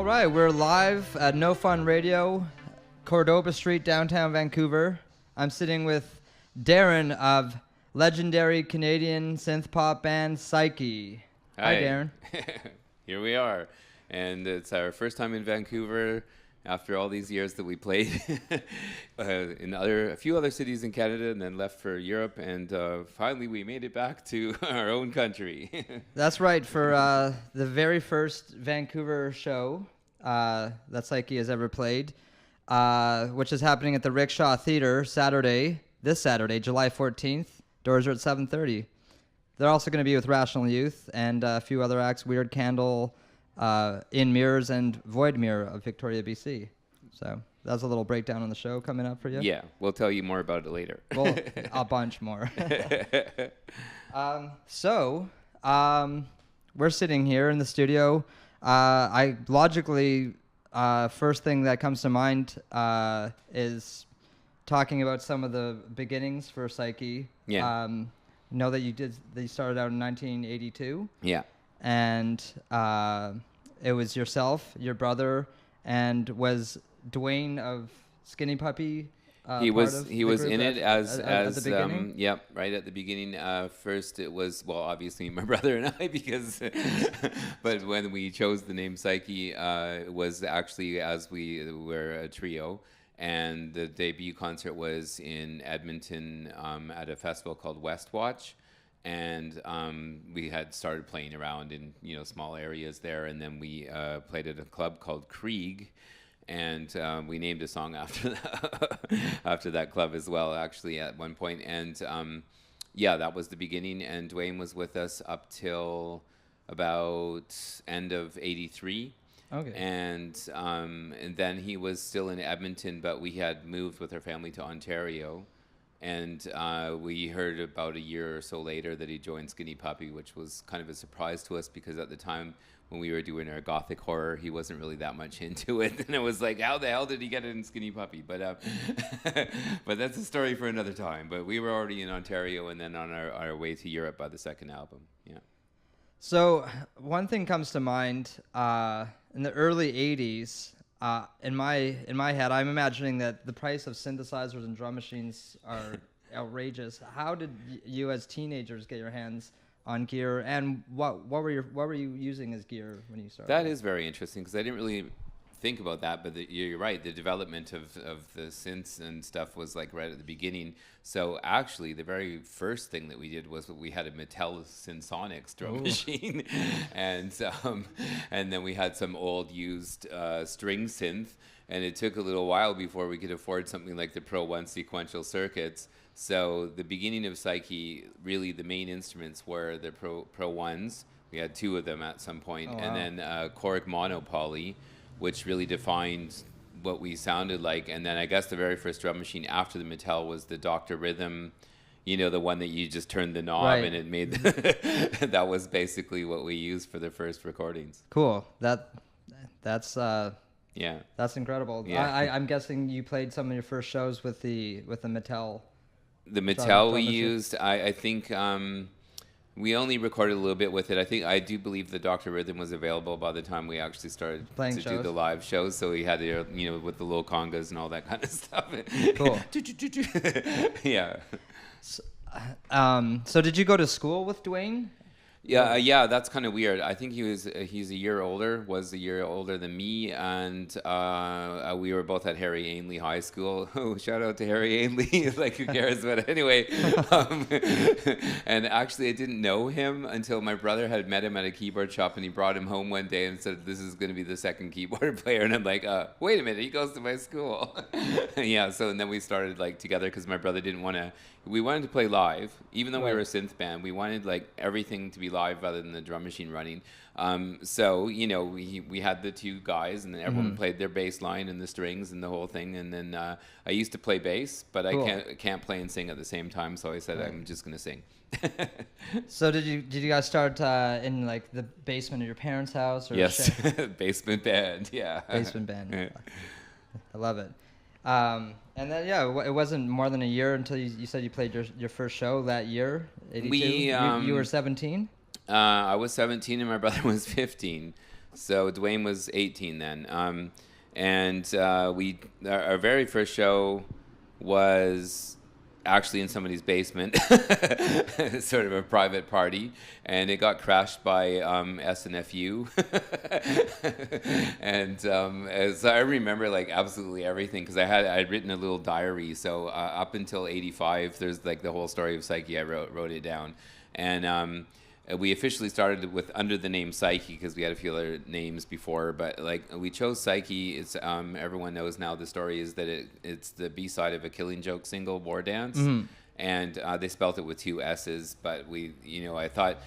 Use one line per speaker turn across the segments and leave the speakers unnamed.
right, we're live at No Fun Radio, Cordoba Street, downtown Vancouver. I'm sitting with Darrin of legendary Canadian synth pop band Psyche. Hi, Darrin.
Here we are, and it's our first time in Vancouver after all these years that we played in a few other cities in Canada and then left for Europe, and finally we made it back to our own country.
That's right, for the very first Vancouver show that Psyche has ever played, which is happening at the Rickshaw Theatre this Saturday, July 14th. Doors are at 7:30. They're also going to be with Rational Youth and a few other acts, Weird Candle, In Mirrors, and Void Mirror of Victoria, BC. So that's a little breakdown on the show coming up for you.
Yeah, we'll tell you more about it later.
Well, a bunch more. We're sitting here in the studio. First thing that comes to mind is talking about some of the beginnings for Psyche.
Yeah.
Know that you started out in 1982.
Yeah.
And it was yourself, your brother, and was Dwayne of Skinny Puppy.
He was in it as
at the beginning?
Yep, right at the beginning. First it was, well, obviously my brother and I, because but when we chose the name Psyche, it was actually as we were a trio. And the debut concert was in Edmonton at a festival called Westwatch. And we had started playing around in small areas there, and then we played at a club called Krieg, and we named a song after that club as well, actually, at one point. And that was the beginning. And Dwayne was with us up till about end of '83.
Okay.
And then he was still in Edmonton, but we had moved with our family to Ontario. And we heard about a year or so later that he joined Skinny Puppy, which was kind of a surprise to us, because at the time when we were doing our gothic horror, he wasn't really that much into it. And it was like, how the hell did he get it in Skinny Puppy? But but that's a story for another time. But we were already in Ontario and then on our way to Europe by the second album. Yeah.
So one thing comes to mind in the early 80s. In my head, I'm imagining that the price of synthesizers and drum machines are outrageous. How did you, as teenagers, get your hands on gear, and what were you using as gear when you started?
That is very interesting, because I didn't really think about that, but you're right. The development of the synths and stuff was like right at the beginning. So actually, the very first thing that we did was we had a Mattel Synsonics drum machine, and then we had some old used string synth, and it took a little while before we could afford something like the Pro 1 sequential circuits. So the beginning of Psyche, really the main instruments were the Pro 1s. We had two of them at some point, and then Korg monopoly, which really defined what we sounded like. And then I guess the very first drum machine after the Mattel was the Dr. Rhythm, the one that you just turned the knob and it made that was basically what we used for the first recordings.
Cool. That's
yeah.
That's incredible.
Yeah.
I'm guessing you played some of your first shows with the Mattel.
The Mattel we used, I think we only recorded a little bit with it. I do believe the Dr. Rhythm was available by the time we actually started
playing
do the live shows. So we had it, with the little congas and all that kind of stuff.
Cool.
Yeah.
So did you go to school with Dwayne?
Yeah, that's kind of weird. I think he's a year older than me, and we were both at Harry Ainley High School. Oh, shout out to Harry Ainley, like who cares? But anyway, and actually I didn't know him until my brother had met him at a keyboard shop, and he brought him home one day and said, "This is going to be the second keyboard player," and I'm like, wait a minute, he goes to my school. Yeah, so and then we started like together, because my brother we wanted to play live, even though we were a synth band. We wanted like everything to be live rather than the drum machine running. So we had the two guys, and then everyone played their bass line and the strings and the whole thing. And then I used to play bass, but cool. I can't play and sing at the same time. So I said I'm just gonna sing.
So did you guys start in like the basement of your parents' house? Or
yes, basement band. Yeah,
basement band. Yeah. I love it. And then, it wasn't more than a year until you said you played your first show that year, 82? You were 17?
I was 17 and my brother was 15. So Dwayne was 18 then. And our very first show was actually in somebody's basement, sort of a private party, and it got crashed by SNFU. And so I remember like absolutely everything, because I'd written a little diary. So up until '85, there's like the whole story of Psyche. I wrote it down, and we officially started with under the name Psyche because we had a few other names before, but like we chose Psyche. It's everyone knows now the story is that it's the B-side of a Killing Joke single, War Dance, and they spelt it with 2 S's. But I thought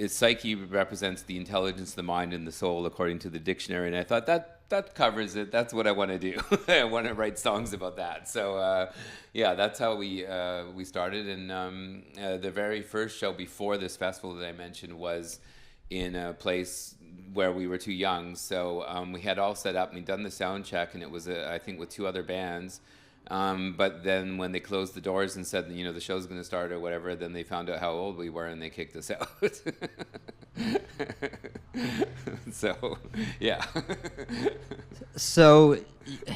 Psyche represents the intelligence, the mind, and the soul according to the dictionary, and I thought that covers it. That's what I want to do. I want to write songs about that. So yeah, that's how we started. And the very first show before this festival that I mentioned was in a place where we were too young. So we had all set up and we'd done the sound check, and it was I think with 2 other bands. But then when they closed the doors and said, the show's going to start or whatever, then they found out how old we were and they kicked us out. So, yeah.
So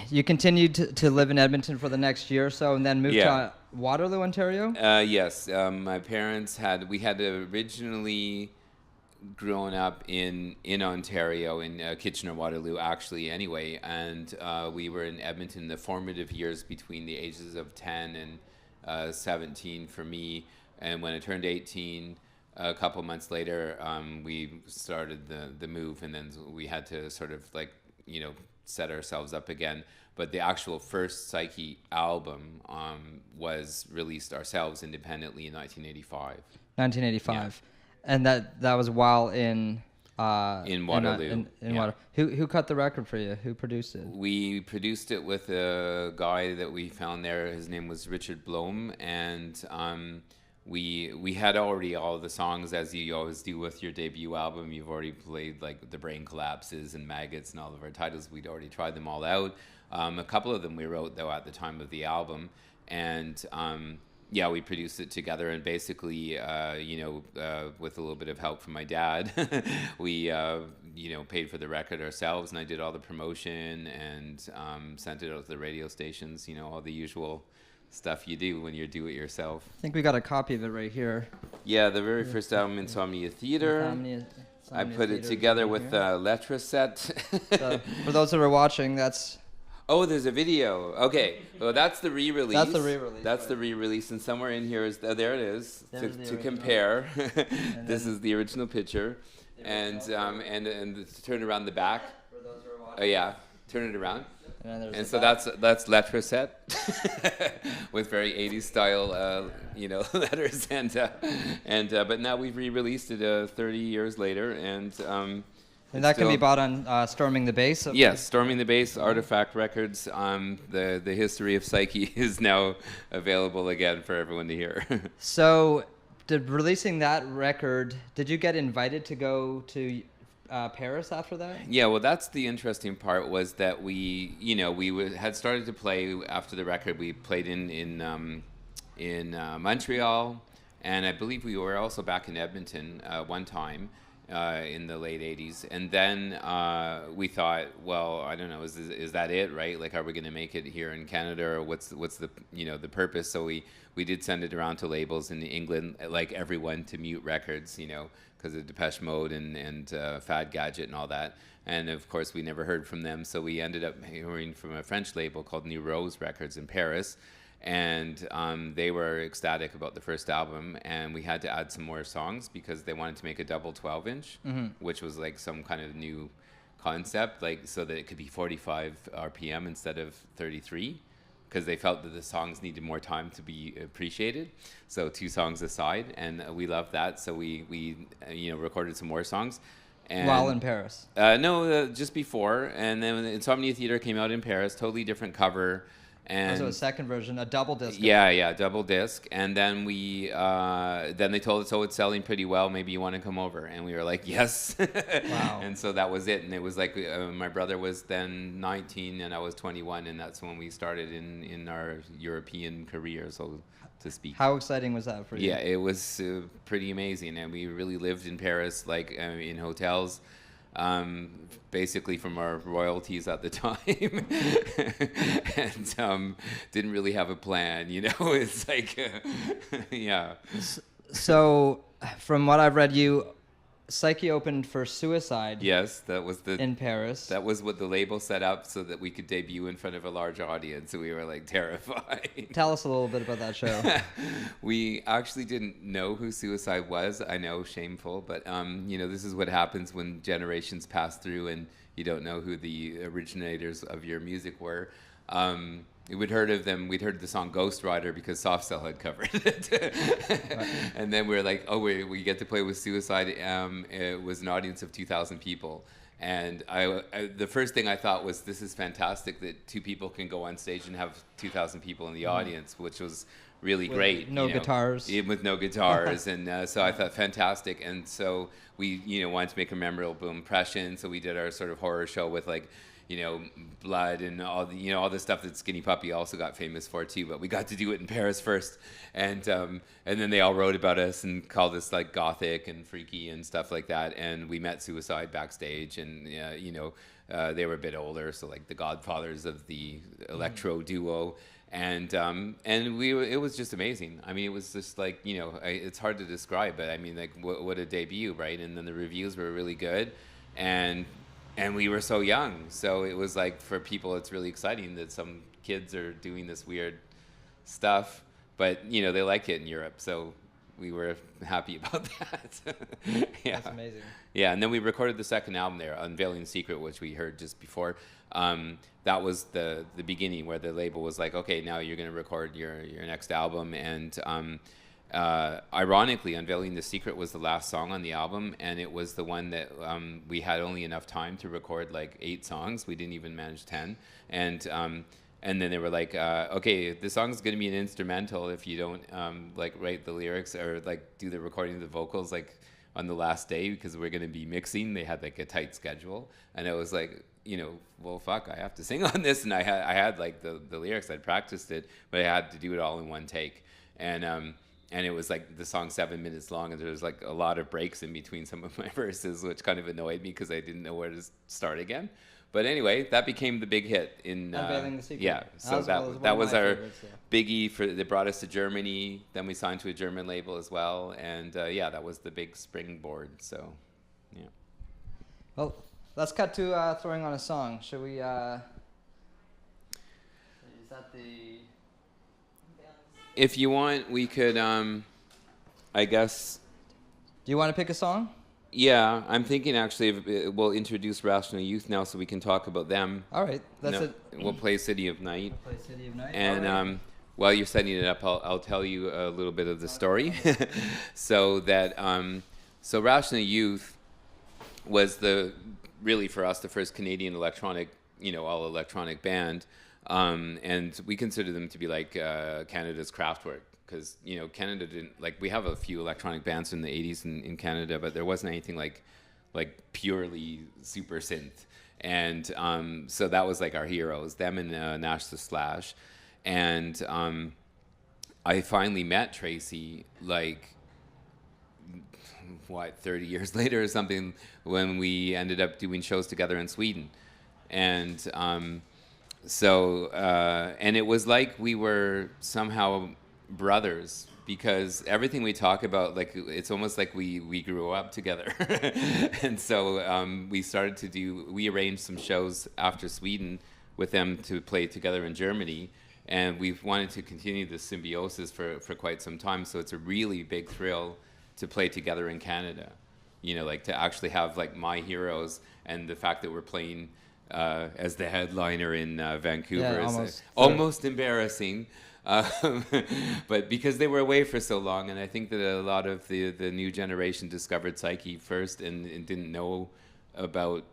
you continued to live in Edmonton for the next year or so, and then moved to Waterloo, Ontario?
Yes. My parents we had originally grown up in Ontario, in Kitchener-Waterloo, actually, anyway. And we were in Edmonton the formative years between the ages of 10 and 17 for me. And when I turned 18, a couple months later, we started the move, and then we had to sort of like, set ourselves up again. But the actual first Psyche album was released ourselves independently in 1985.
1985. Yeah. And that was while in
Waterloo.
In Waterloo. Who cut the record for you? Who produced it?
We produced it with a guy that we found there. His name was Richard Blom, and we had already all the songs, as you always do with your debut album. You've already played like The Brain Collapses and Maggots and all of our titles. We'd already tried them all out. A couple of them we wrote though at the time of the album, and yeah, we produced it together, and basically, with a little bit of help from my dad, we, paid for the record ourselves, and I did all the promotion and sent it out to the radio stations, all the usual stuff you do when you do it yourself.
I think we got a copy of it right here.
Yeah, the very first album, Insomnia Theater. I put it together with Letra Set.
So, for those that are watching, that's...
Oh, there's a video. Okay, well, that's the re-release.
That's the re-release.
That's the re-release, and somewhere in here is there it is to compare. This is the original picture, and turn around the back.
For those who are watching.
Oh yeah, turn it around.
And
so that's Letra Set with very 80s style, letters, and but now we've re-released it 30 years later, and
that can be bought on Storming the Bass?
Yes, Storming the Bass, Artifact Records. The history of Psyche is now available again for everyone to hear. So,
releasing that record, did you get invited to go to Paris after that?
Yeah, well, that's the interesting part, was that we had started to play after the record. We played in Montreal, and I believe we were also back in Edmonton one time. In the late 80s, and then we thought, well, I don't know, is that it, right? Like, are we going to make it here in Canada, or what's the the purpose? So we did send it around to labels in England, like everyone, to Mute Records, because of Depeche Mode and Fad Gadget and all that. And of course, we never heard from them, so we ended up hearing from a French label called New Rose Records in Paris. And they were ecstatic about the first album, and we had to add some more songs because they wanted to make a double 12-inch, which was like some kind of new concept, like so that it could be 45 RPM instead of 33, because they felt that the songs needed more time to be appreciated. So 2 songs aside, and we loved that. So we recorded some more songs. And
while in Paris?
No, just before. And then Insomnia Theater came out in Paris, totally different cover. And
so a second version, a double disc.
Yeah, double disc. And then then they told us, oh, it's selling pretty well. Maybe you want to come over. And we were like, yes.
Wow.
And so that was it. And it was like my brother was then 19 and I was 21. And that's when we started in our European career, so to speak.
How exciting was that for you?
Yeah, it was pretty amazing. And we really lived in Paris, like in hotels. basically from our royalties at the time, and didn't really have a plan. It's like, yeah.
So, from what I've read, Psyche opened for Suicide.
Yes, that was
in Paris.
That was what the label set up so that we could debut in front of a large audience. So we were like terrified.
Tell us a little bit about that show.
We actually didn't know who Suicide was. I know, shameful, but this is what happens when generations pass through and you don't know who the originators of your music were. We'd heard of them. We'd heard the song Ghost Rider because Soft Cell had covered it. And then we were like, oh, we get to play with Suicide. It was an audience of 2,000 people. And the first thing I thought was, this is fantastic that two people can go on stage and have 2,000 people in the audience, which was really great.
No guitars.
With no guitars. And so I thought, fantastic. And so we, wanted to make a memorable impression. So we did our sort of horror show with blood and all the, all the stuff that Skinny Puppy also got famous for too. But we got to do it in Paris first, and then they all wrote about us and called us like gothic and freaky and stuff like that. And we met Suicide backstage, and they were a bit older, so like the godfathers of the electro duo. And it was just amazing. I mean, it was just like, it's hard to describe, but I mean, like what a debut, right? And then the reviews were really good, and we were so young, so it was like, for people, it's really exciting that some kids are doing this weird stuff, but they like it in Europe, so we were happy about that. Yeah.
That's amazing.
Yeah, and then we recorded the second album there, Unveiling the Secret, which we heard just before. That was the beginning, where the label was like, okay, now you're going to record your next album, and ironically, Unveiling the Secret was the last song on the album, and it was the one that we had only enough time to record like 8 songs. We didn't even manage 10. And then they were like, okay, the song's going to be an instrumental if you don't write the lyrics or like do the recording of the vocals like on the last day, because we're going to be mixing. They had like a tight schedule, and it was like, well, fuck, I have to sing on this. And I had like the lyrics, I'd practiced it, but I had to do it all in one take. And it was like the song 7 minutes long, and there was like a lot of breaks in between some of my verses, which kind of annoyed me because I didn't know where to start again. But anyway, that became the big hit in
Unveiling the Secret.
Yeah, so that was our biggie that brought us to Germany. Then we signed to a German label as well, and that was the big springboard. So, yeah.
Well, let's cut to throwing on a song. Should we? Is that the?
If you want, we could, I guess.
Do you want to pick a song?
Yeah, I'm thinking actually we'll introduce Rational Youth now, so we can talk about them.
All right, that's it.
We'll play City of Night.
Play City of Night.
And
right.
While you're setting it up, I'll tell you a little bit of the story. So Rational Youth was really for us the first Canadian electronic, all electronic band. And we consider them to be like Canada's Kraftwerk, because Canada didn't we have a few electronic bands in the 80s in Canada, but there wasn't anything like purely super synth. And so that was like our heroes, them and Nash the Slash. And I finally met Tracy 30 years later or something, when we ended up doing shows together in Sweden. And and it was like we were somehow brothers, because everything we talk about, it's almost like we grew up together. And so we arranged some shows after Sweden with them to play together in Germany, and we've wanted to continue this symbiosis for quite some time. So it's a really big thrill to play together in Canada, to actually have my heroes, and the fact that we're playing as the headliner in Vancouver is almost embarrassing. But because they were away for so long, and I think that a lot of the new generation discovered Psyche first and didn't know about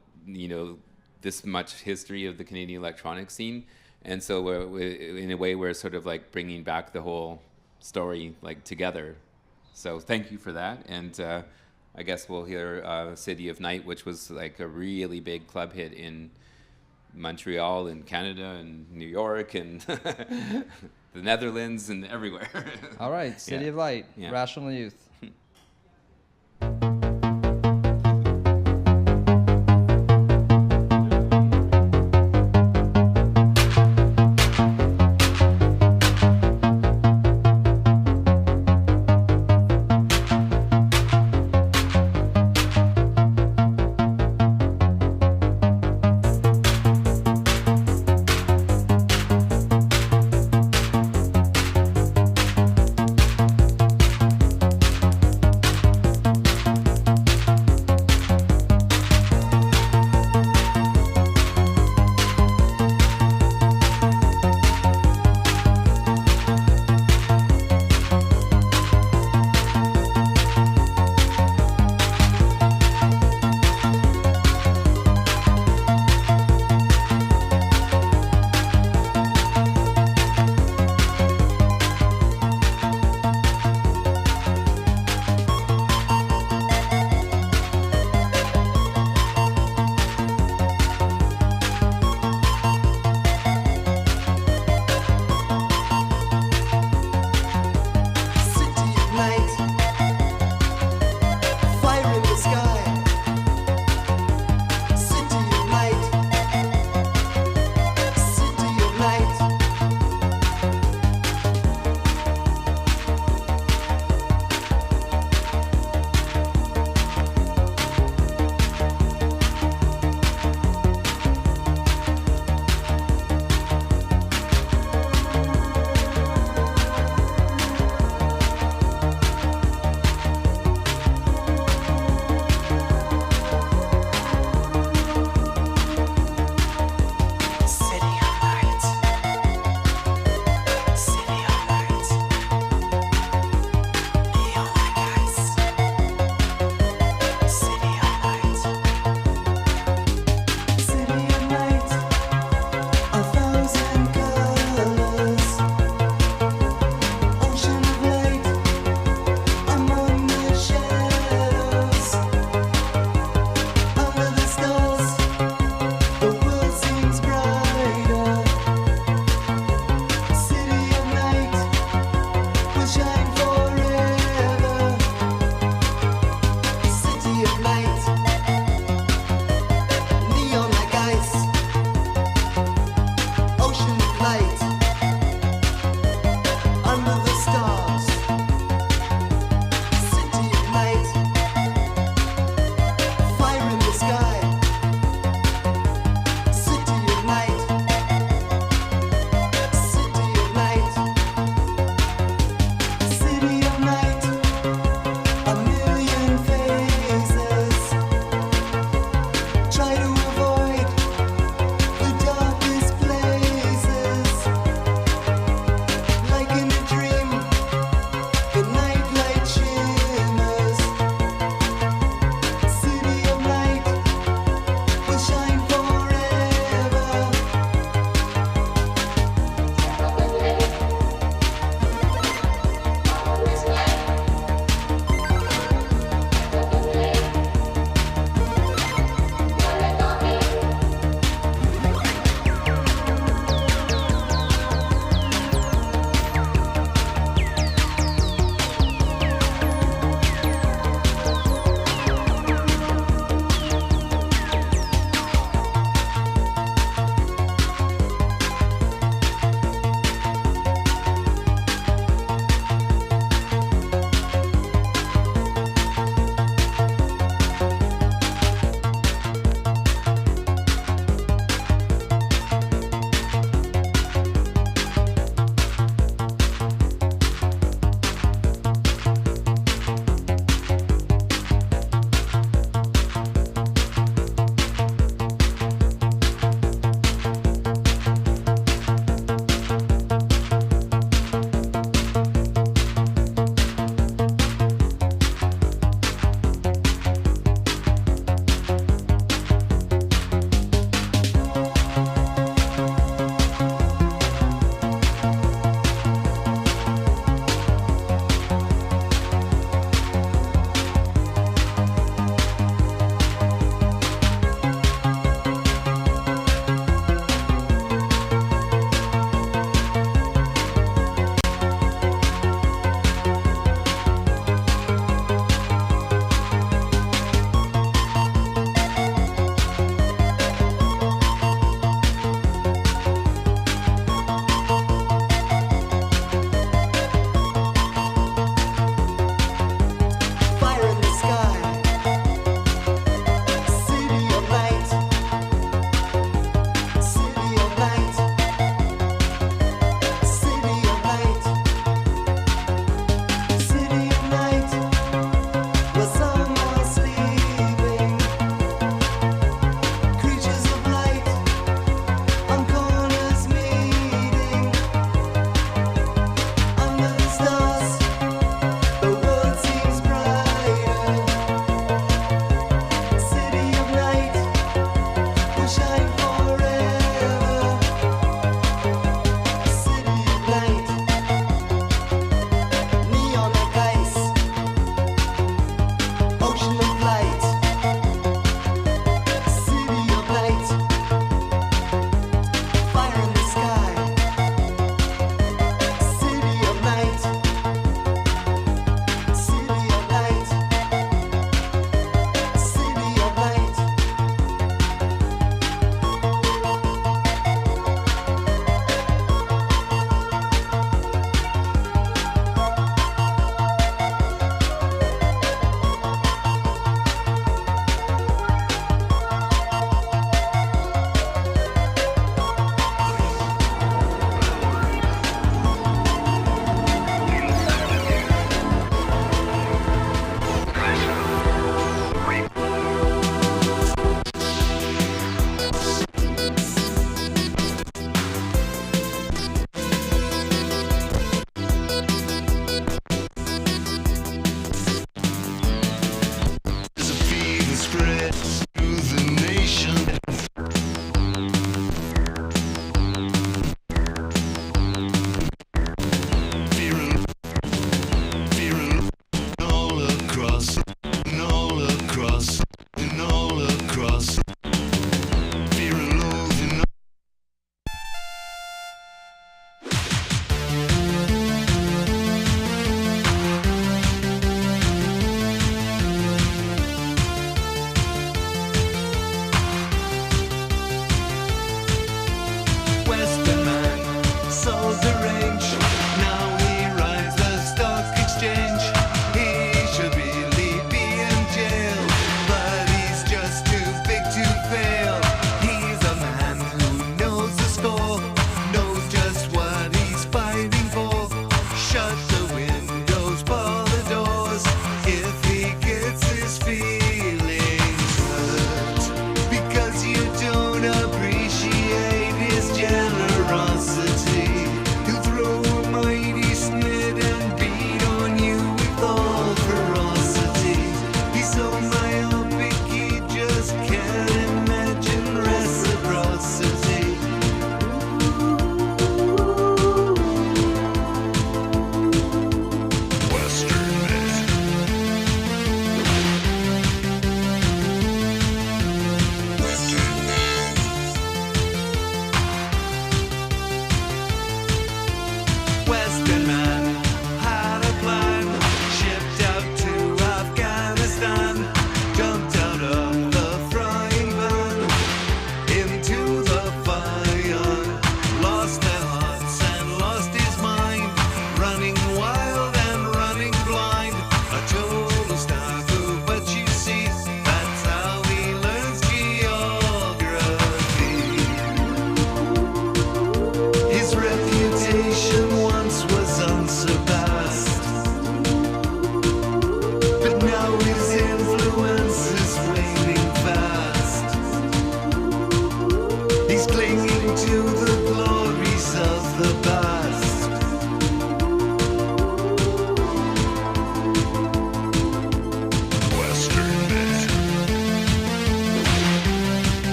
this much history of the Canadian electronic scene, and so in a way we're sort of bringing back the whole story together. So thank you for that, and I guess we'll hear City of Night, which was a really big club hit in Montreal and Canada and New York and the Netherlands and everywhere.
All right, City of Light, Rational Youth.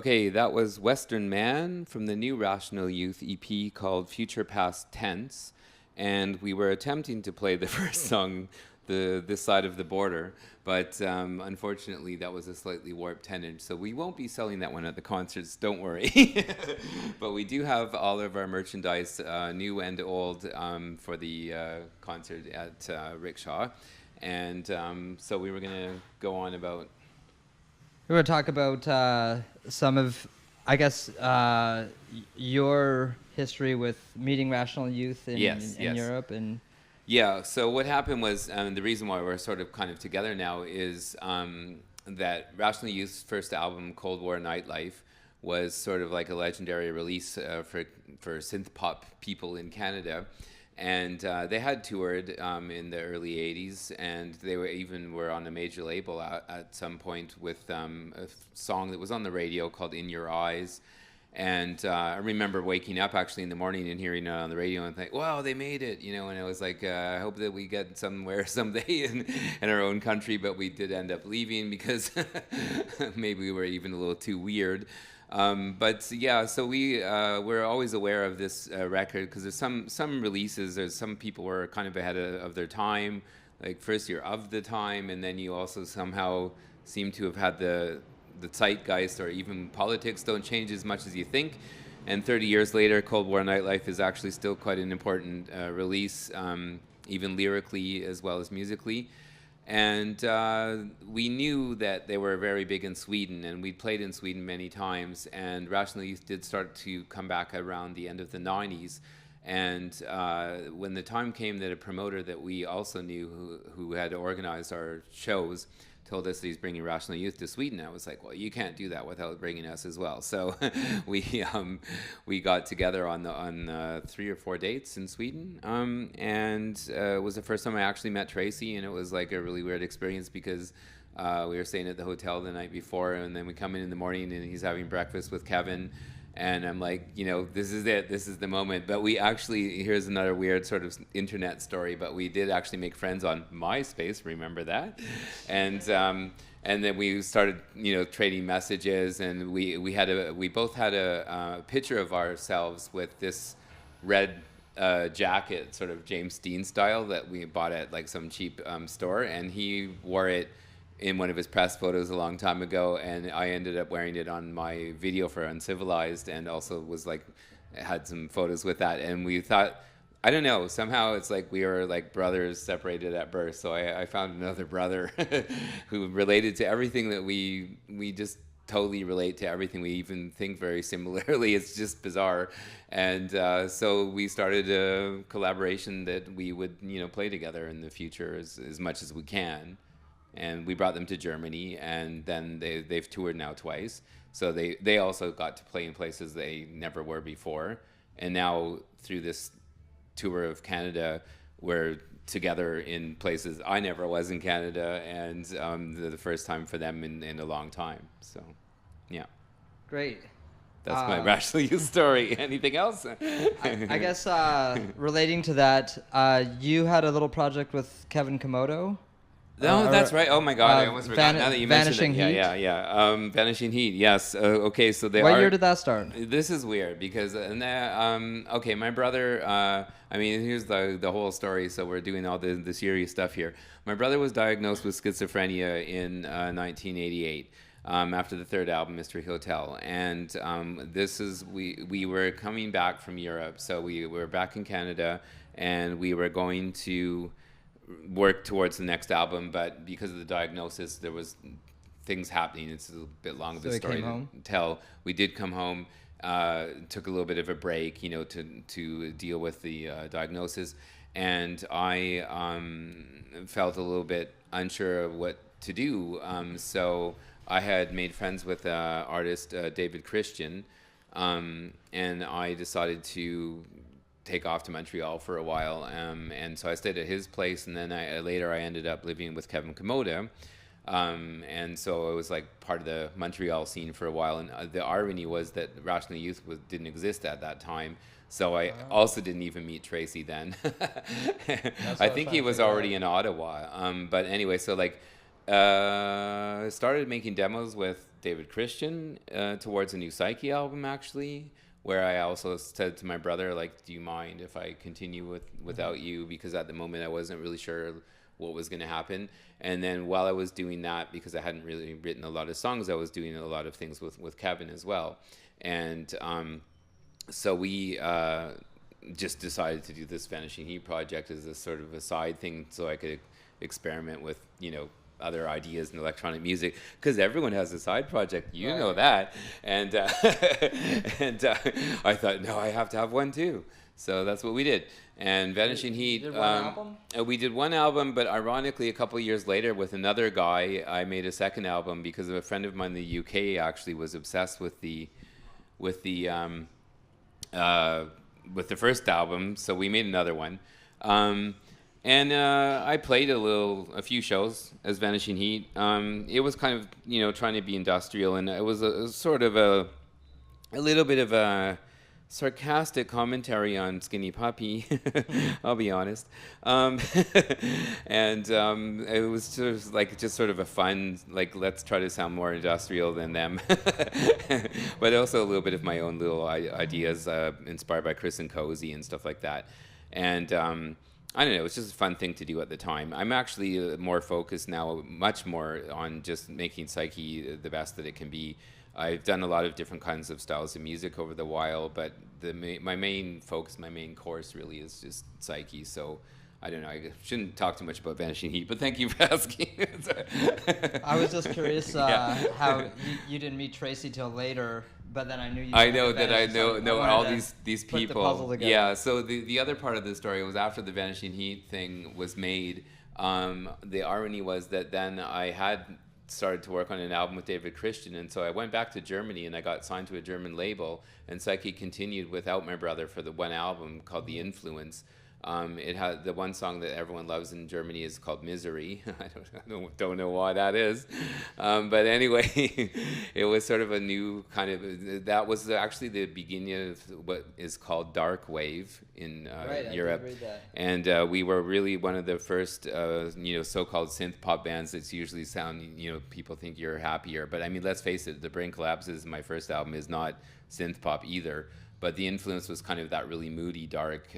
Okay, that was Western Man from the new Rational Youth EP called Future Past Tense. And we were attempting to play the first song, this side of the border, but unfortunately that was a slightly warped 10-inch, so we won't be selling that one at the concerts, don't worry. But we do have all of our merchandise, new and old, for the concert at Rickshaw. And so we were going to go on about...
We're going to talk about some of, I guess, your history with meeting Rational Youth in Europe. And
yeah, so what happened was, the reason why we're sort of kind of together now is that Rational Youth's first album, Cold War Nightlife, was sort of like a legendary release for synth pop people in Canada. And they had toured in the early 80s, and they were on a major label at some point with a song that was on the radio called In Your Eyes. And I remember waking up actually in the morning and hearing it on the radio and think, wow, they made it, you know, and I was like, I hope that we get somewhere someday in our own country, but we did end up leaving because maybe we were even a little too weird. But yeah, so we're always aware of this record because there's some releases, there's some people were kind of ahead of their time, like first year of the time, and then you also somehow seem to have had the zeitgeist, or even politics don't change as much as you think. And 30 years later, Cold War Nightlife is actually still quite an important release, even lyrically as well as musically. And we knew that they were very big in Sweden, and we'd played in Sweden many times, and Rational Youth did start to come back around the end of the 90s. And when the time came that a promoter that we also knew who had organized our shows told us that he's bringing Rational Youth to Sweden, I was like, well, you can't do that without bringing us as well. So we got together on 3 or 4 dates in Sweden, and it was the first time I actually met Tracy, and it was like a really weird experience because we were staying at the hotel the night before, and then we come in the morning and he's having breakfast with Kevin. And I'm like, you know, this is it. This is the moment. But we actually, here's another weird sort of internet story, but we did actually make friends on MySpace. Remember that? And then we started, you know, trading messages. And we both had a picture of ourselves with this red jacket, sort of James Dean style, that we bought at like some cheap store. And he wore it in one of his press photos a long time ago, and I ended up wearing it on my video for Uncivilized, and also was like, had some photos with that. And we thought, I don't know, somehow it's like we were like brothers separated at birth. So I found another brother who related to everything that we just totally relate to everything. We even think very similarly. It's just bizarre. And so we started a collaboration that we would, you know, play together in the future as much as we can. And we brought them to Germany, and then they've toured now twice. So they also got to play in places they never were before. And now through this tour of Canada, we're together in places I never was in Canada, and the first time for them in a long time. So, yeah.
Great.
That's my Rational Youth story. Anything else?
I guess relating to that, you had a little project with Kevin Komodo.
No, that's right. Oh my God, I almost forgot. Now that you mentioned it.
Heat.
Yeah. Vanishing Heat. Yes. Okay, so they
What year did that start?
This is weird because okay, my brother. I mean, here's the whole story. So we're doing all the serious stuff here. My brother was diagnosed with schizophrenia in 1988. After the third album, Mystery Hotel, and we were coming back from Europe, so we were back in Canada, and we were going to work towards the next album, but because of the diagnosis, there was things happening. It's a bit long of a story to tell. We did come home, took a little bit of a break, you know, to deal with the diagnosis, and I felt a little bit unsure of what to do. So I had made friends with artist David Christian, and I decided to take off to Montreal for a while, and so I stayed at his place, and then later I ended up living with Kevin Komodo, and so it was like part of the Montreal scene for a while. And the irony was that Rational Youth didn't exist at that time, so I also didn't even meet Tracy then. I think he was already in Ottawa, but anyway, so like started making demos with David Christian towards a new Psyche album, actually, where I also said to my brother, like, do you mind if I continue without you? Because at the moment I wasn't really sure what was going to happen. And then while I was doing that, because I hadn't really written a lot of songs, I was doing a lot of things with Kevin as well. And so we just decided to do this Vanishing Heat project as a sort of a side thing so I could experiment with, other ideas in electronic music, because everyone has a side project, know that. And I thought, no, I have to have one too. So that's what we did. And Vanishing Heat,
did one album?
We did one album, but ironically, a couple of years later, with another guy, I made a second album because a friend of mine in the UK actually was obsessed with the first album, so we made another one. And I played a few shows as Vanishing Heat. It was kind of, trying to be industrial, and it was a sort of a little bit of a sarcastic commentary on Skinny Puppy, I'll be honest. And it was just sort of a fun, like, let's try to sound more industrial than them. But also a little bit of my own little ideas, inspired by Chris and Cozy and stuff like that. And I don't know, it's just a fun thing to do at the time. I'm actually more focused now, much more on just making Psyche the best that it can be. I've done a lot of different kinds of styles of music over the while, but my main focus, my main course really is just Psyche. So I don't know, I shouldn't talk too much about Vanishing Heat, but thank you for asking.
I was just curious how you didn't meet Tracy till later, but then I knew you.
I know that I know all these
put
people.
the puzzle together.
Yeah, so the other part of the story was after the Vanishing Heat thing was made, the irony was that then I had started to work on an album with David Christian, and so I went back to Germany and I got signed to a German label, and Psyche continued without my brother for the one album called The Influence. It had the one song that everyone loves in Germany is called Misery. I don't know why that is. But anyway, it was sort of a new kind of, that was actually the beginning of what is called dark wave in Europe.
I did read that.
And we were really one of the first, so-called synth pop bands that's usually sound, people think you're happier. But I mean, let's face it, The Brain Collapses, my first album, is not synth pop either. But The Influence was kind of that really moody, dark,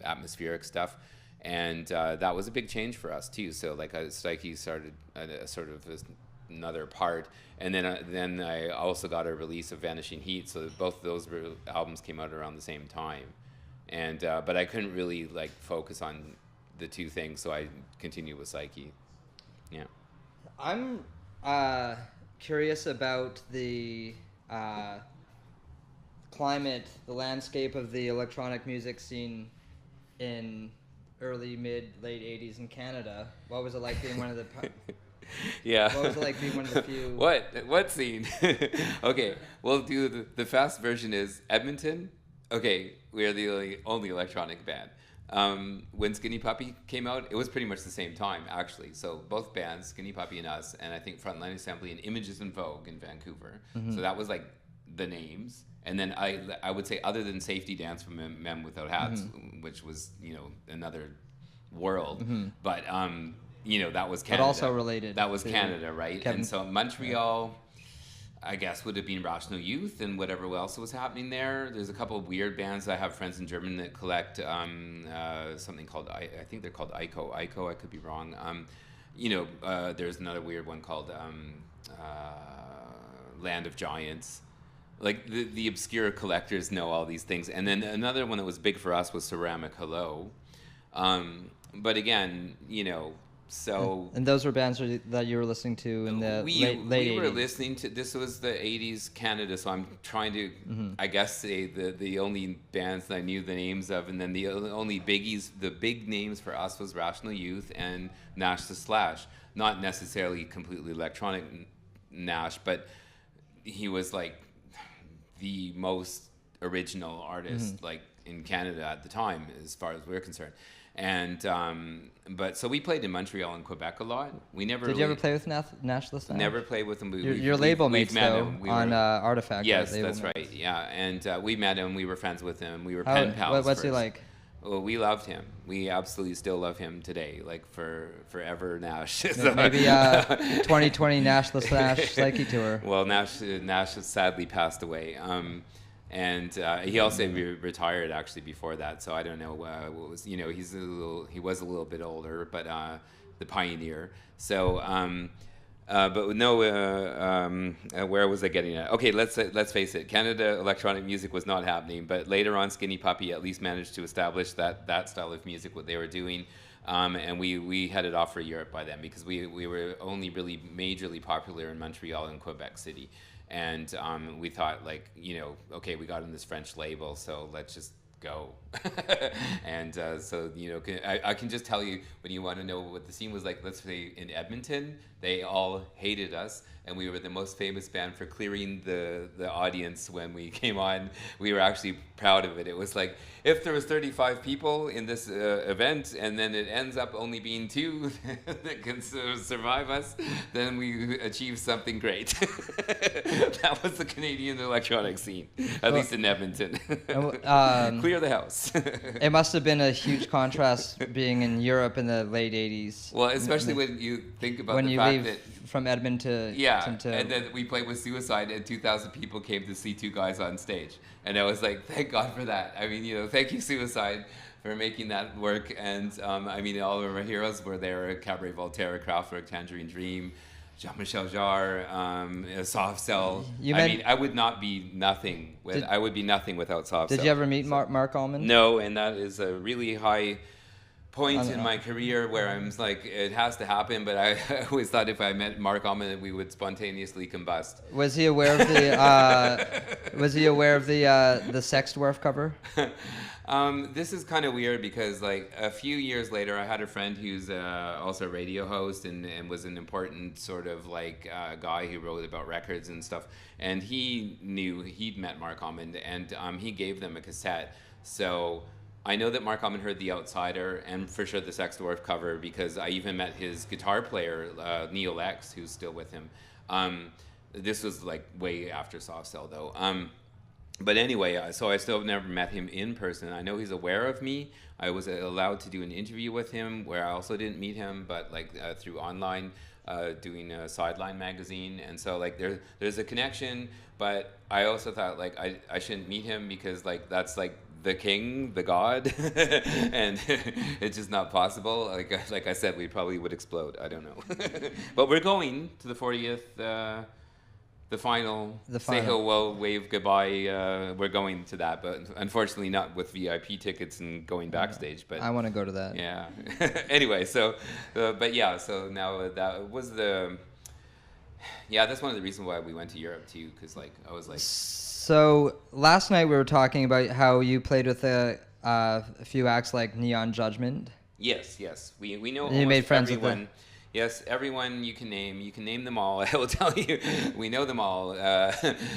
atmospheric stuff. And that was a big change for us, too. So, like, Psyche started sort of another part. And then I also got a release of Vanishing Heat. So both of those albums came out around the same time. And but I couldn't really, like, focus on the two things. So I continued with Psyche. Yeah.
I'm curious about the climate, the landscape of the electronic music scene in early, mid, late 80s in Canada. What was it like being one of the...
Yeah.
What was it like being one of the few...
What scene? Okay, we'll do the fast version is Edmonton. Okay, we are the only electronic band. When Skinny Puppy came out, it was pretty much the same time, actually. So both bands, Skinny Puppy and us, and I think Frontline Assembly and Images in Vogue in Vancouver. Mm-hmm. So that was like the names. And then I would say, other than Safety Dance from Men Without Hats, mm-hmm. which was, another world. Mm-hmm. But, that was Canada.
But also related.
That was Canada, right? Kevin. And so Montreal, I guess, would have been Rational Youth and whatever else was happening there. There's a couple of weird bands. I have friends in Germany that collect something called, I think they're called Ico. I could be wrong. There's another weird one called Land of Giants. Like the obscure collectors know all these things. And then another one that was big for us was Ceramic Hello. But again, so...
And those were bands that you were listening to in the late 80s? We
were listening to... This was the 80s Canada, so I'm trying to, mm-hmm. I guess, say the only bands that I knew the names of, and then the only biggies, the big names for us was Rational Youth and Nash the Slash. Not necessarily completely electronic Nash, but he was like the most original artist, mm-hmm. like in Canada at the time, as far as we're concerned. And but so we played in Montreal and Quebec a lot. We never.
Did you ever play with Nash the Slash?
Never played with him.
Your label mates though on Artifact.
Yes, that's right. Yeah, and we met him. We were friends with him. We were pen pals.
What's
first.
he like?
Well, we loved him. We absolutely still love him today, like forever. Nash. So,
Maybe 2020 Nash Psyche tour.
Well, Nash has sadly passed away. And he also retired actually before that. So I don't know what was. He was a little bit older, but the pioneer. So. But no, where was I getting at? Okay, let's face it. Canada electronic music was not happening, but later on, Skinny Puppy at least managed to establish that style of music, what they were doing, and we headed off for Europe by then because we were only really majorly popular in Montreal and Quebec City, and we thought okay, we got in this French label, so let's just go. And so I can just tell you, when you want to know what the scene was like, let's say in Edmonton, they all hated us, and we were the most famous band for clearing the audience when we came on. We were actually proud of it. It was like, if there was 35 people in this event and then it ends up only being 2 that can survive us, then we achieved something great. That was the Canadian electronic scene, at least in Edmonton. Clear the house.
It must have been a huge contrast being in Europe in the late 80s.
Well, especially when you think about
when
the
you
fact
leave
that
from Edmonton to
and then we played with Suicide, and 2,000 people came to see 2 guys on stage, and I was like, thank God for that. I mean, thank you, Suicide, for making that work. And I mean, all of our heroes were there: Cabaret Voltaire, Kraftwerk, Tangerine Dream, Jean-Michel Jarre, Soft Cell. I would not be nothing. I would be nothing without Soft Cell.
Did you ever meet Mark Allman?
No, and that is a really high point in my career where I'm like, it has to happen. But I always thought if I met Mark Allman, that we would spontaneously combust.
Was he aware of the the Sex Dwarf cover?
This is kind of weird because like a few years later, I had a friend who's also a radio host and was an important sort of like guy who wrote about records and stuff. And he'd met Mark Allman, and he gave them a cassette. So I know that Mark Allman heard The Outsider and for sure the Sex Dwarf cover, because I even met his guitar player, Neil X, who's still with him. This was like way after Soft Cell though. But anyway, so I still have never met him in person. I know he's aware of me. I was allowed to do an interview with him where I also didn't meet him, but like through online, doing a Sideline magazine. And so like there's a connection, but I also thought like I shouldn't meet him because like that's like the king, the god, and it's just not possible. Like I said, we probably would explode. I don't know. But we're going to the 40th. The final. Say hello, wave goodbye. We're going to that, but unfortunately not with VIP tickets and going backstage. But
I want to go to that.
Yeah. Anyway, so but yeah, so now that was that's one of the reasons why we went to Europe too, because like I was like.
So last night we were talking about how you played with a few acts like Neon Judgment.
Yes. We know.
And you made friends
everyone.
with them.
Yes, everyone you can name them all. I will tell you, we know them all.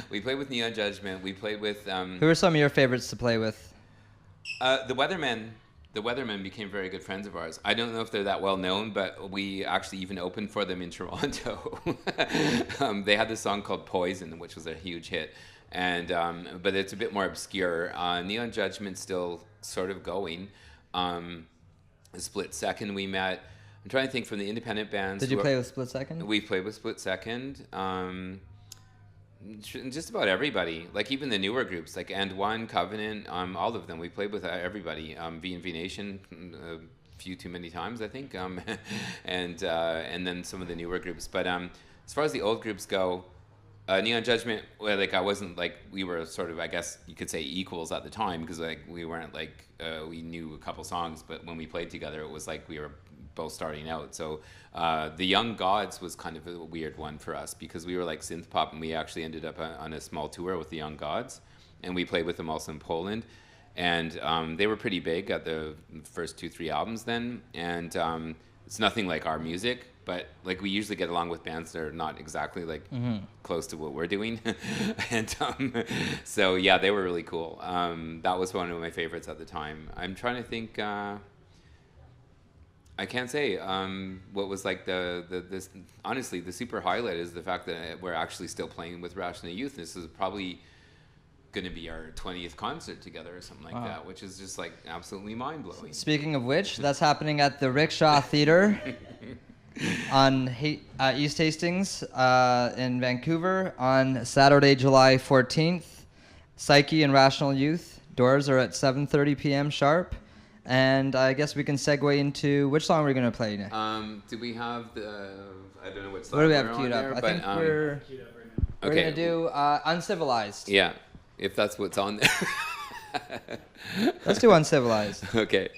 We played with Neon Judgment. We played with.
Who are some of your favorites to play with?
The Weathermen. The Weathermen became very good friends of ours. I don't know if they're that well known, but we actually even opened for them in Toronto. They had this song called Poison, which was a huge hit, and but it's a bit more obscure. Neon Judgment's still sort of going. Split Second we met. I'm trying to think from the independent bands.
Did you play with Split Second?
We played with Split Second. Just about everybody. Like even the newer groups, like And One, Covenant, all of them. We played with everybody. V&V Nation, a few too many times, I think. And then some of the newer groups. But as far as the old groups go, Neon Judgment, like I wasn't like, we were sort of, I guess you could say equals at the time, because like we weren't like, we knew a couple songs, but when we played together, it was like we were both starting out. So the Young Gods was kind of a weird one for us, because we were like synth pop, and we actually ended up on a small tour with the Young Gods, and we played with them also in Poland, and they were pretty big at the first 2-3 albums then, and it's nothing like our music, but like we usually get along with bands that are not exactly like close to what we're doing. And so yeah, they were really cool. That was one of my favorites at the time. I'm trying to think, I can't say what was like this. Honestly, the super highlight is the fact that we're actually still playing with Rational Youth. This is probably going to be our 20th concert together or something like that, which is just like absolutely mind-blowing.
Speaking of which, that's happening at the Rickshaw Theater on East Hastings in Vancouver on Saturday, July 14th. Psyche and Rational Youth. Doors are at 7:30 p.m. sharp. And I guess we can segue into which song we're going to play.
Do we have the... I don't know what song
What do we have
we're
queued
on
up?
there,
I think we're
okay.
going to do Uncivilized.
Yeah, if that's what's on there.
Let's do Uncivilized.
Okay.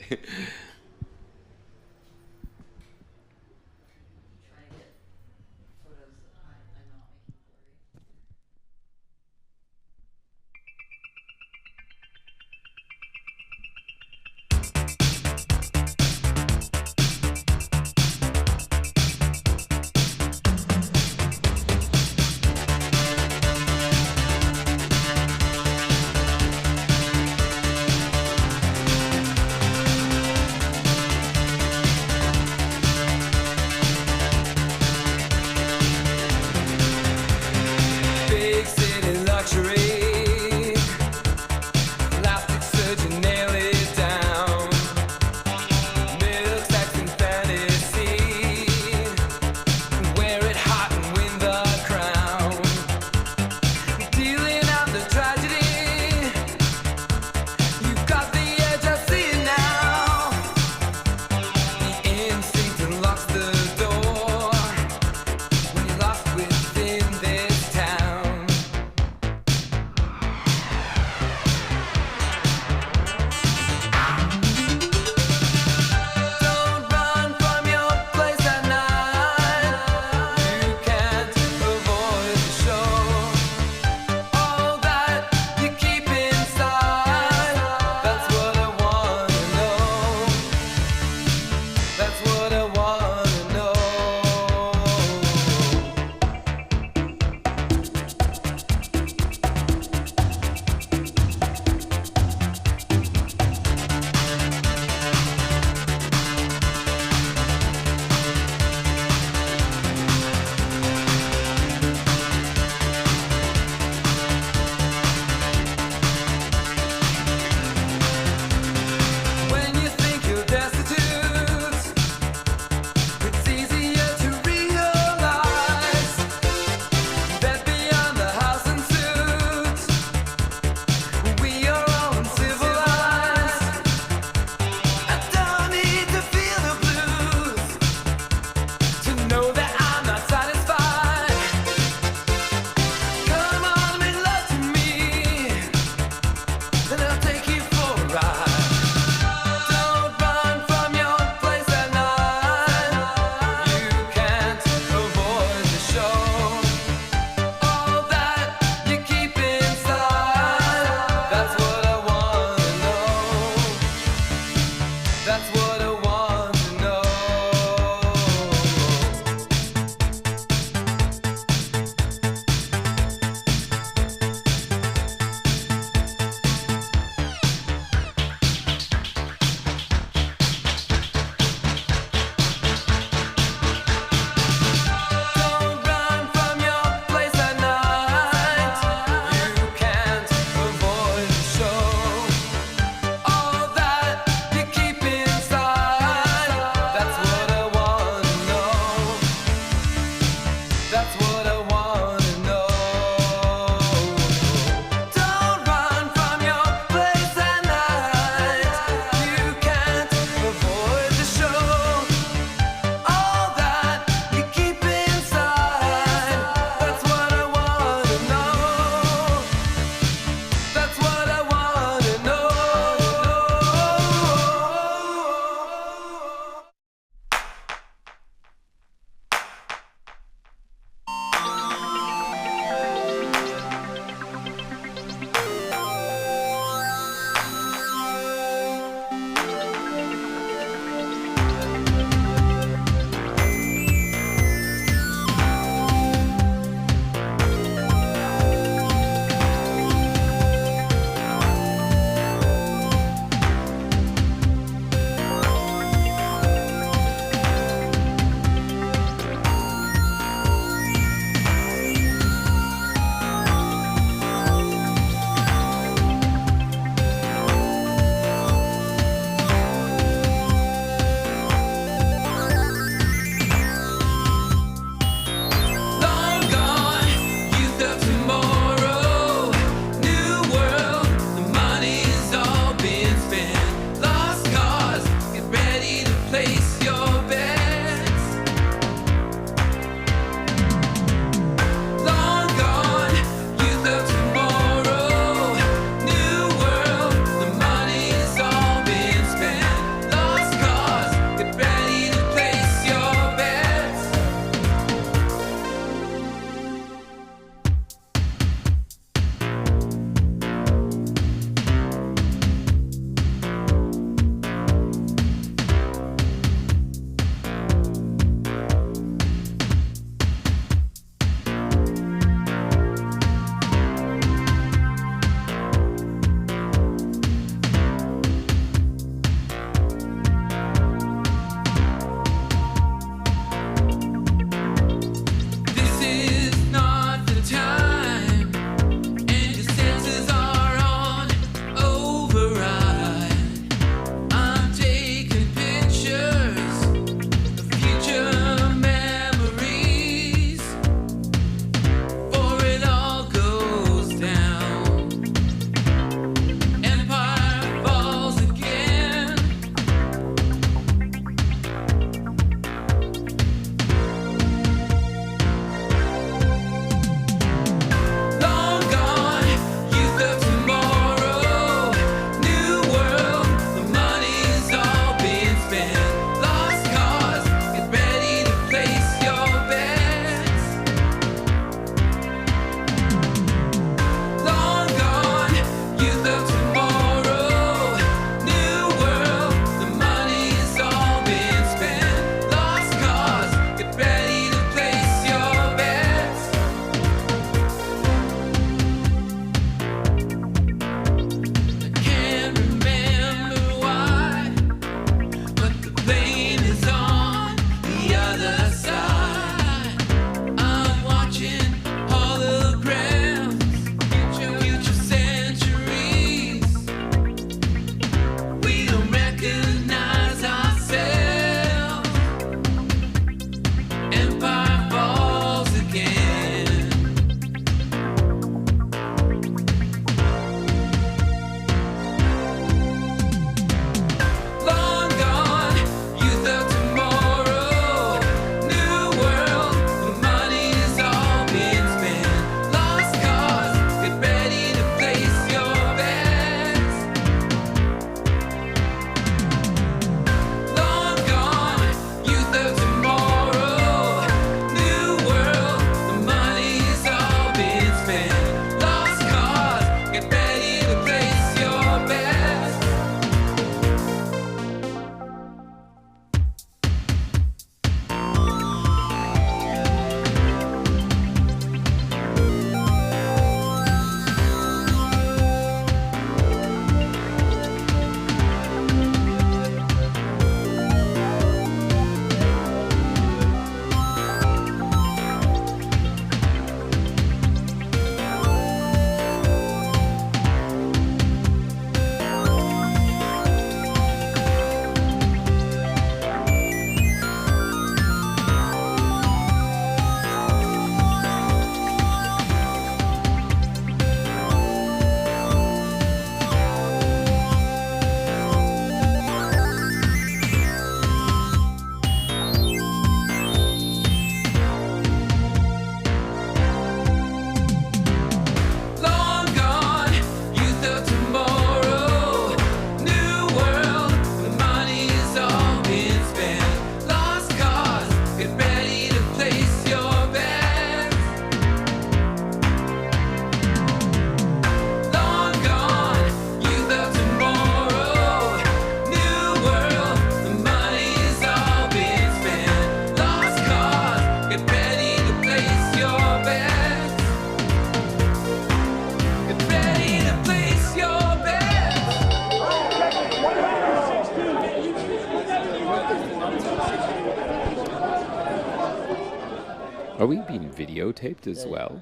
Are we being videotaped as well?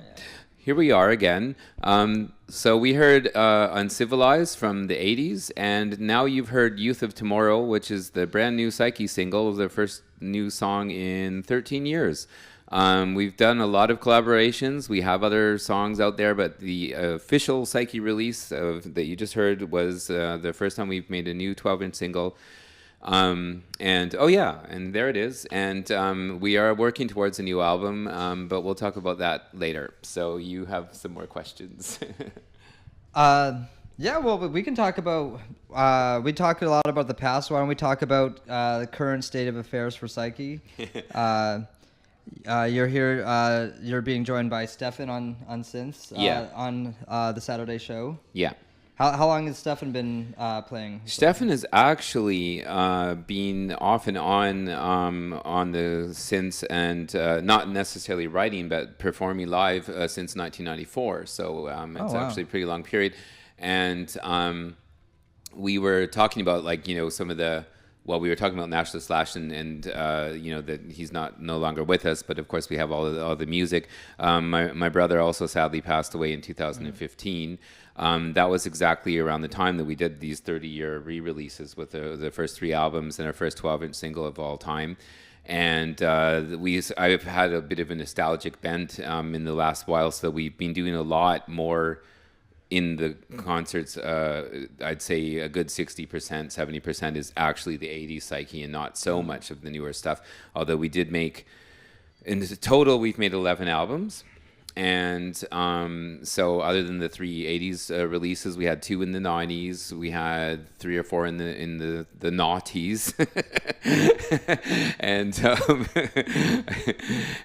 Here we are again. So we heard Uncivilized from the 80s, and now you've heard Youth of Tomorrow, which is the brand new Psyche single, the first new song in 13 years. We've done a lot of collaborations. We have other songs out there, but the official Psyche release that you just heard was the first time we've made a new 12-inch single. And there it is. And we are working towards a new album, but we'll talk about that later. So you have some more questions.
Well, we can talk about. We talked a lot about the past. Why don't we talk about the current state of affairs for Psyche? You're here. You're being joined by Stefan on synths. On the Saturday show.
Yeah.
How long has Stefan been playing?
Stefan has actually been off and on the synths and not necessarily writing, but performing live since 1994. So it's actually a pretty long period. And we were talking about some of the. Well, we were talking about Nash the Slash and that he's no longer with us, but of course we have all the music. My brother also sadly passed away in 2015. That was exactly around the time that we did these 30-year re-releases with the first 3 albums and our first 12-inch single of all time. And I've had a bit of a nostalgic bent in the last while, so we've been doing a lot more in the concerts. I'd say a good 60%, 70% is actually the 80s Psyche and not so much of the newer stuff. Although we did make, in total, we've made 11 albums. And so other than the 3 80s releases, we had 2 in the 90s. We had 3 or 4 in the noughties.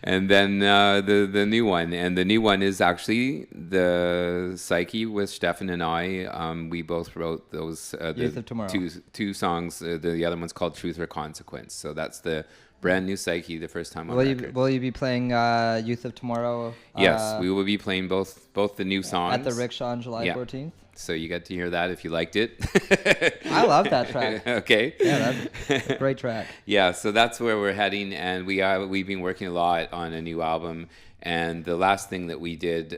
and then the new one. And the new one is actually the Psyche with Stefan and I. We both wrote those
Youth of Tomorrow.
two songs. The other one's called Truth or Consequence. So that's the brand new Psyche, the first time on record.
Will you be playing Youth of Tomorrow?
Yes, we will be playing both the new songs.
At the Rickshaw on July 14th?
So you get to hear that if you liked it.
I love that track.
Okay.
Yeah, that's a great track.
Yeah, so that's where we're heading, and we've been working a lot on a new album. And the last thing that we did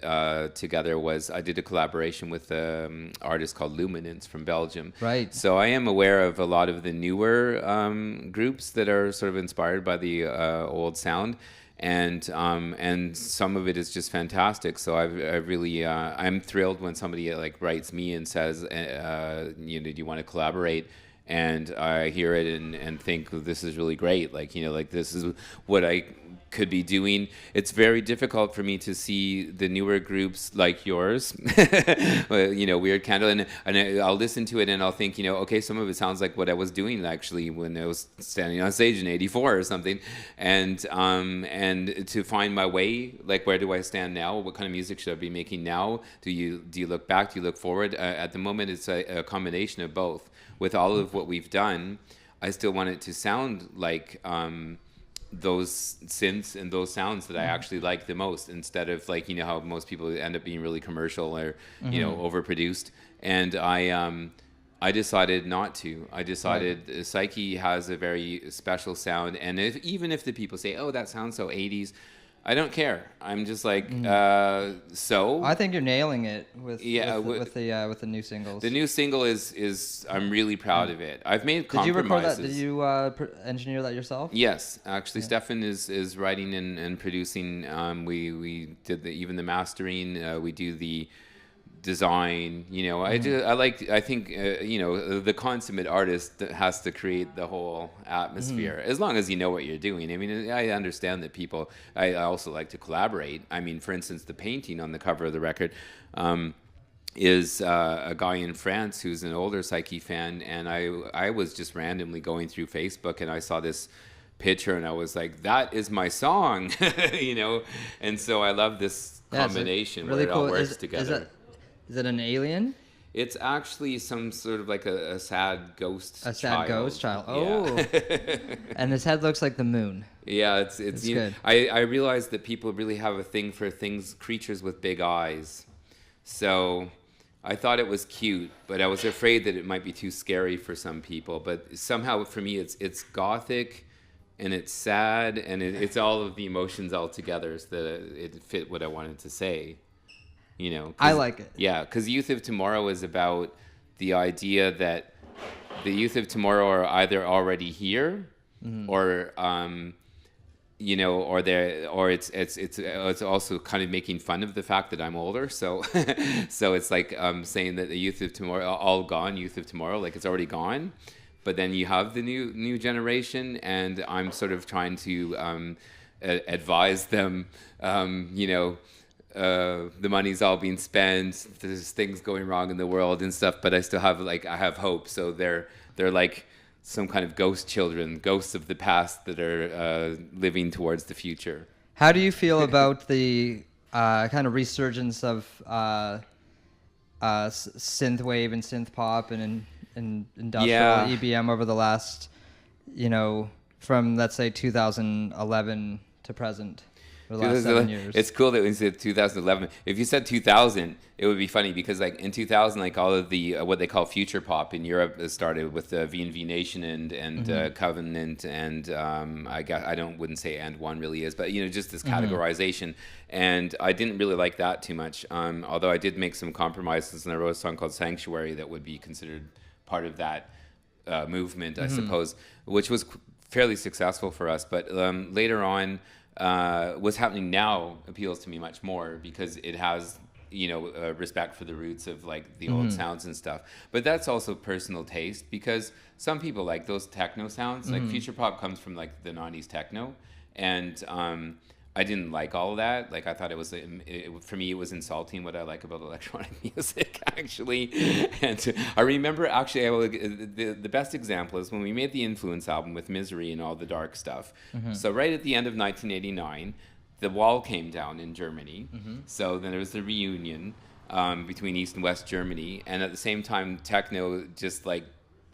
together was I did a collaboration with an artist called Luminance from Belgium.
Right.
So I am aware of a lot of the newer groups that are sort of inspired by the old sound. And some of it is just fantastic. So I really I'm thrilled when somebody writes me and says, do you want to collaborate? And I hear it and think this is really great. This is what I could be doing. It's very difficult for me to see the newer groups like yours, Weird Candle, and I'll listen to it and I'll think, okay, some of it sounds like what I was doing actually when I was standing on stage in '84 or something, and to find my way, where do I stand now? What kind of music should I be making now? Do you look back? Do you look forward? At the moment, it's a combination of both. With all of what we've done, I still want it to sound like those synths and those sounds that I actually like the most, instead of how most people end up being really commercial or overproduced. And I decided not to. I decided Psyche has a very special sound, and even if the people say, "Oh, that sounds so 80s," I don't care. I'm just so.
I think you're nailing it with the new singles.
The new single is I'm really proud of it. I've made compromises.
Did you record that? Did you engineer that yourself?
Yes, actually, Stefan is writing and producing. We did even the mastering. We do the design. I think the consummate artist has to create the whole atmosphere, as long as you know what you're doing. I mean, I understand that people, I also like to collaborate. I mean, for instance, the painting on the cover of the record is a guy in France who's an older Psyche fan, and I was just randomly going through Facebook and I saw this picture and I was like, that is my song. And so I love this combination really where it all works together.
Is it an alien?
It's actually some sort of a sad ghost child.
A sad ghost child. Oh.
Yeah.
And his head looks like the moon.
Yeah, it's good. I realized that people really have a thing for creatures with big eyes. So I thought it was cute, but I was afraid that it might be too scary for some people. But somehow for me, it's gothic and it's sad, and it's all of the emotions all together, so that it fit what I wanted to say. You know,
I like it.
Yeah, because Youth of Tomorrow is about the idea that the youth of tomorrow are either already here, or you know, or it's also kind of making fun of the fact that I'm older. So so it's like saying that the youth of tomorrow all gone, youth of tomorrow, like it's already gone. But then you have the new generation, and I'm sort of trying to advise them, you know, the money's all being spent, there's things going wrong in the world and stuff, but I still have I have hope. So they're like some kind of ghost children, ghosts of the past that are living towards the future.
How do you feel about the kind of resurgence of synth wave and synth pop and industrial EBM over the last, you know, from let's say 2011 to present, for the last 7 years?
It's cool that when you said 2011. If you said 2000, it would be funny because like in 2000, like all of the what they call future pop in Europe started with V&V Nation and Covenant and I wouldn't say and one really is, but you know, just this categorization. And I didn't really like that too much. Although I did make some compromises, and I wrote a song called Sanctuary that would be considered part of that movement, I suppose, which was fairly successful for us. But later on, what's happening now appeals to me much more because it has, you know, respect for the roots of like the old sounds and stuff. But that's also personal taste because some people like those techno sounds. Like future pop comes from like the 90s techno, and I didn't like all of that. Like I thought it was, for me, it was insulting what I like about electronic music, actually. And I remember, actually, the best example is when we made the Influence album with Misery and all the dark stuff. So right at the end of 1989, the wall came down in Germany. So then there was the reunion between East and West Germany. And at the same time, techno just like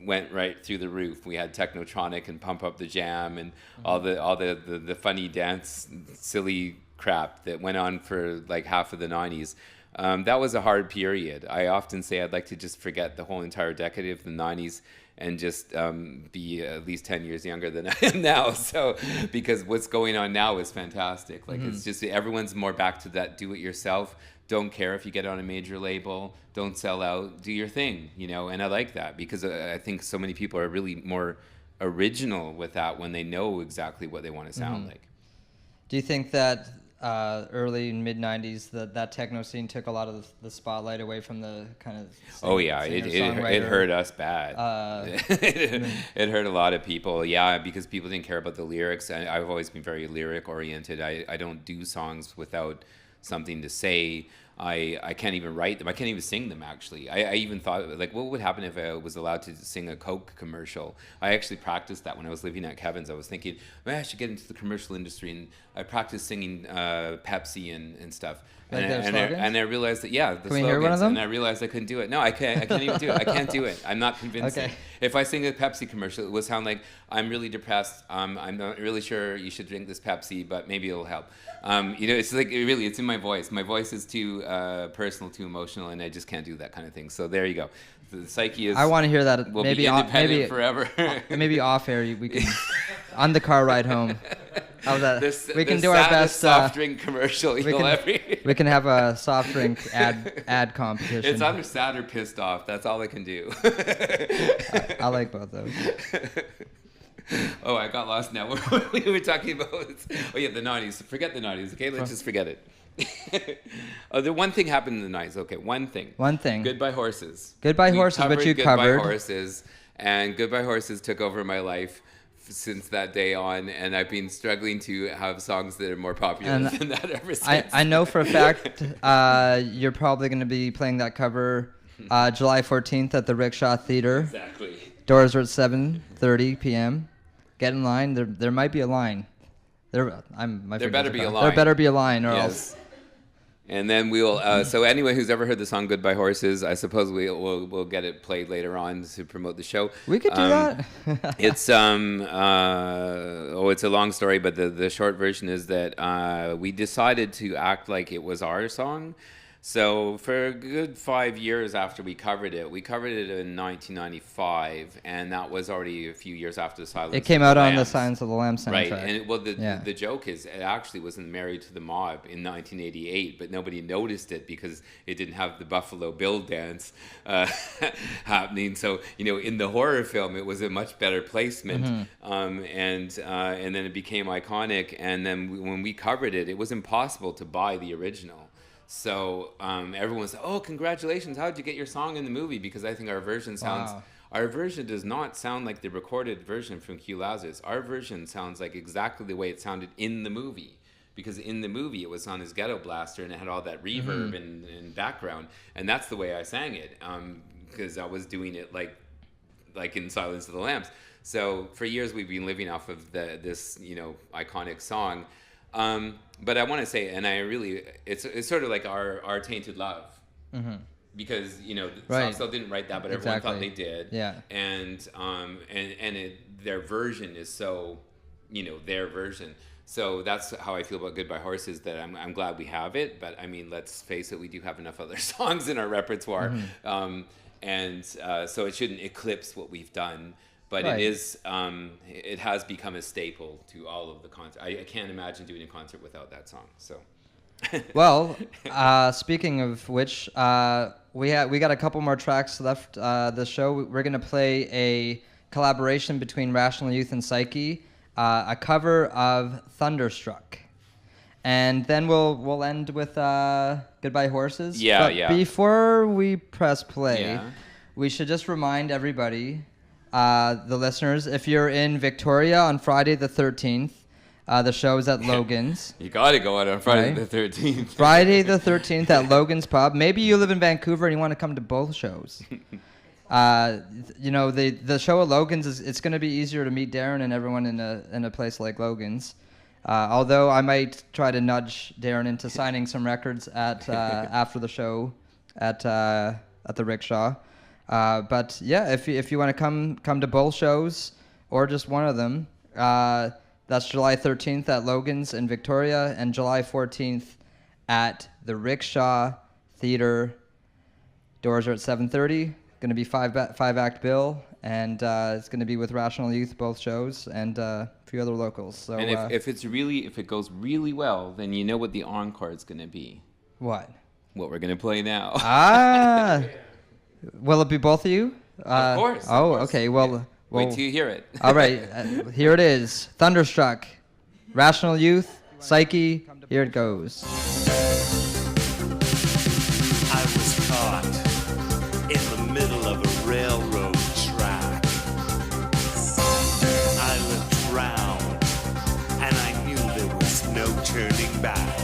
went right through the roof. We had Technotronic and Pump Up the Jam and all the funny dance, silly crap that went on for like half of the 90s. That was a hard period. I often say I'd like to just forget the whole entire decade of the 90s and just be at least 10 years younger than I am now. So, because what's going on now is fantastic. Like it's just, everyone's more back to that do-it-yourself. Don't care if you get on a major label. Don't sell out. Do your thing, you know. And I like that because I think so many people are really more original with that when they know exactly what they want to sound like.
Do you think that early and mid 90s that techno scene took a lot of the spotlight away from the kind of
it hurt us bad. It hurt a lot of people, because people didn't care about the lyrics. And I've always been very lyric oriented. I don't do songs without something to say. I can't even write them. I can't even sing them, actually. I even thought, like, what would happen if I was allowed to sing a Coke commercial? I actually practiced that when I was living at Kevin's. I was thinking, man, I should get into the commercial industry. And I practiced singing Pepsi and stuff.
Like
and I realized that, the
Can we
slogans.
hear one of them?
And I realized I couldn't do it. No, I can't even do it. I can't do it. I'm not convincing.
Okay.
If I sing a Pepsi commercial, it will sound like I'm really depressed. I'm not really sure you should drink this Pepsi, but maybe it'll help. You know, it's like it's in my voice. My voice is too personal, too emotional, and I just can't do that kind of thing. So there you go. The Psyche is.
I want to hear that.
Will be independent forever.
Maybe off air we can on the car ride home. How's that? We can do our best
soft drink commercial
we can have a soft drink ad competition.
It's either sad or pissed off. That's all I can do.
I like both those.
Oh, I got lost now. What we were talking about? Oh yeah, the 90s. Forget the 90s. Okay, let's just forget it. The one thing happened in the 90s. Okay, one thing. Goodbye Horses.
Goodbye Horses, which you covered.
Goodbye Horses, and Goodbye Horses took over my life since that day on, and I've been struggling to have songs that are more popular than that ever since.
I know for a fact you're probably going to be playing that cover July 14th at the Rickshaw Theater.
Exactly.
Doors are at 7:30 p.m. Get in line. There might be a line. There better be a line. There better be a line, or else.
And then we'll. So anyone who's ever heard the song "Goodbye Horses," I suppose we'll get it played later on to promote the show.
We could do that.
It's it's a long story, but the short version is that we decided to act like it was our song, So for a good 5 years after we covered it in 1995, and that was already a few years after the Silence.
It came out on the Silence of the Lambs soundtrack.
Right, and the joke is it actually was in Married to the Mob in 1988, but nobody noticed it because it didn't have the Buffalo Bill dance happening. So in the horror film, it was a much better placement, and then it became iconic. And then when we covered it, it was impossible to buy the original. So everyone said, "Oh, congratulations! How did you get your song in the movie?" Because I think our version sounds. Wow. Our version does not sound like the recorded version from Q Lazarus. Our version sounds like exactly the way it sounded in the movie. Because in the movie, it was on his ghetto blaster and it had all that reverb and background, and that's the way I sang it. Because I was doing it like in Silence of the Lambs. So for years, we've been living off of this iconic song. But I want to say, and I really, it's sort of like our Tainted Love, because Soft didn't write that, but everyone thought they did.
Yeah.
And their version is so, their version. So that's how I feel about Goodbye Horses. That I'm glad we have it, but I mean, let's face it, we do have enough other songs in our repertoire, and so it shouldn't eclipse what we've done. But it is, it has become a staple to all of the concerts. I can't imagine doing a concert without that song. So,
well, speaking of which, we got a couple more tracks left. The show, we're gonna play a collaboration between Rational Youth and Psyche, a cover of Thunderstruck, and then we'll end with Goodbye Horses.
Yeah,
but before we press play, we should just remind everybody. The listeners, if you're in Victoria on Friday the 13th, the show is at Logan's.
You got to go out on Friday the 13th.
Friday the 13th at Logan's Pub. Maybe you live in Vancouver and you want to come to both shows. The show at Logan's it's going to be easier to meet Darrin and everyone in a place like Logan's. Although I might try to nudge Darrin into signing some records at after the show at the Rickshaw. But yeah, if you want to come to both shows or just one of them, that's July 13th at Logan's in Victoria and July 14th at the Rickshaw Theater. Doors are at 7:30. Going to be five act bill, and it's going to be with Rational Youth both shows and a few other locals. So
and if it goes really well, then you know what the encore is going to be.
What
we're going to play now.
Will it be both of you?
Of course.
Oh, okay. Well,
wait till you hear it.
All right. Here it is. Thunderstruck. Rational Youth. Psyche. Here it goes.
I was caught in the middle of a railroad track. I looked round and I knew there was no turning back.